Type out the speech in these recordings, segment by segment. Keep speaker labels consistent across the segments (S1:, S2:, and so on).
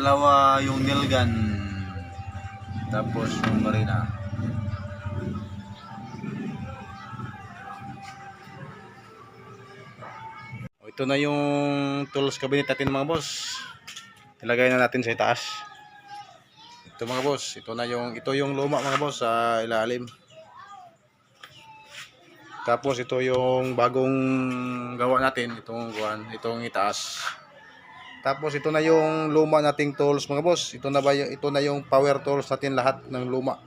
S1: dalawa yung nail gun, tapos yung barina. Ito na yung tools cabinet natin mga boss. Ilagay na natin sa itaas. Ito mga boss, ito yung luma mga boss sa ilalim. Tapos ito yung bagong gawa natin, itong itaas. Tapos ito na yung luma nating tools mga boss. Ito na yung power tools natin lahat ng luma.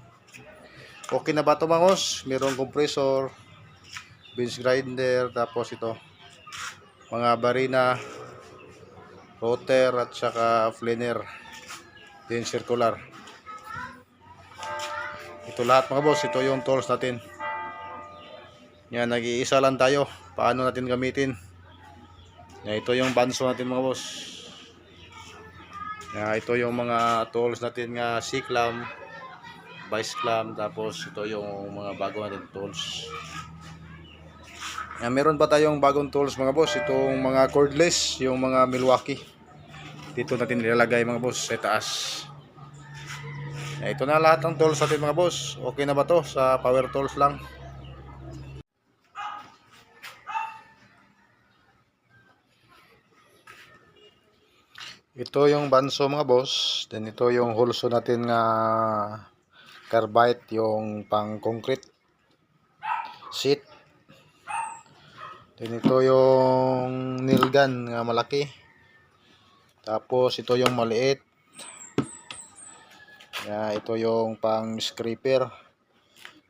S1: Okay na ba ito mga boss? Mayroong compressor, bench grinder, tapos ito mga barina, rotor at saka flaner, din circular. Ito lahat mga boss, ito yung tools natin. Yan, nag-iisa lang tayo paano natin gamitin. Yan, ito yung banso natin mga boss. Yan, ito yung mga tools natin nga C-clamp, vice clamp, tapos ito yung mga bago natin tools. Yan, meron pa tayong bagong tools mga boss, itong mga cordless, yung mga Milwaukee. Dito natin ilalagay mga boss sa taas. Yan, ito na lahat ng tools natin mga boss. Okay na ba to sa power tools lang? Ito yung banso mga boss. Then ito yung hulso natin nga carbide, yung pang concrete sheet. Then ito yung nail gun nga malaki. Tapos ito yung maliit. Yeah, ito yung pang scraper.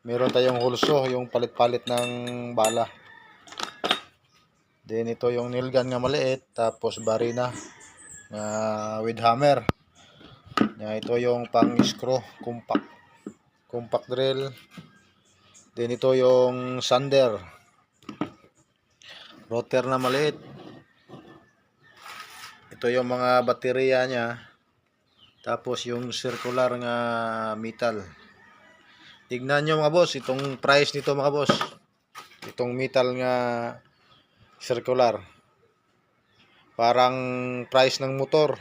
S1: Meron tayong hulso, yung palit-palit ng bala. Then ito yung nail gun nga maliit. Tapos barina with hammer. Yeah, ito yung pang screw, compact drill. Then ito yung sander, rotor na maliit. Ito yung mga baterya niya. Tapos yung circular nga metal. Tignan nyo mga boss, itong price nito mga boss. Itong metal nga circular, parang price ng motor.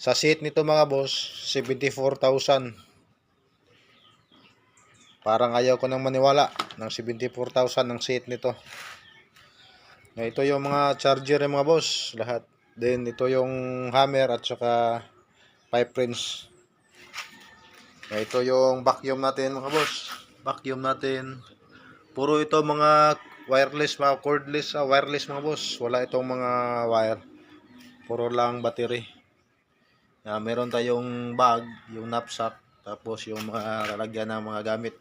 S1: Sa seat nito mga boss, 74,000. Parang ayaw ko nang maniwala ng 74,000 ng seat nito. Ito yung mga charger ng mga boss, lahat. Then ito yung hammer at saka pipe wrench. Ito yung vacuum natin mga boss. Vacuum natin. Puro ito mga wireless, mga cordless, wireless mga boss. Wala itong mga wire. Puro lang battery. Meron tayong bag, yung knapsack, tapos yung mga lalagyan ng mga gamit.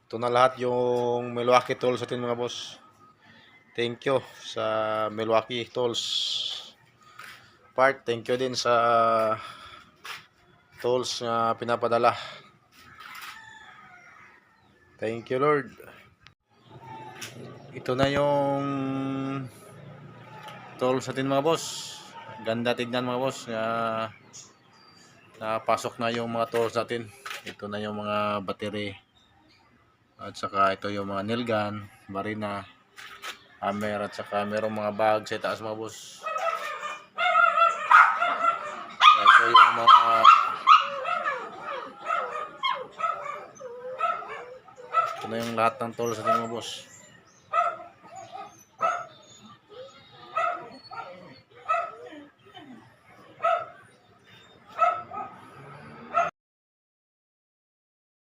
S1: Ito na lahat yung Milwaukee tools natin mga boss. Thank you sa Milwaukee tools part. Thank you din sa tools na pinapadala. Thank you Lord. Ito na yung tools natin mga boss. Ganda tignan mga boss. Napasok na yung mga tools natin. Ito na yung mga battery. At saka ito yung mga nail gun, barina, hammer, at saka merong mga bag sa taas mga boss. Ito yung mga ito na yung lahat ng tools natin mga boss.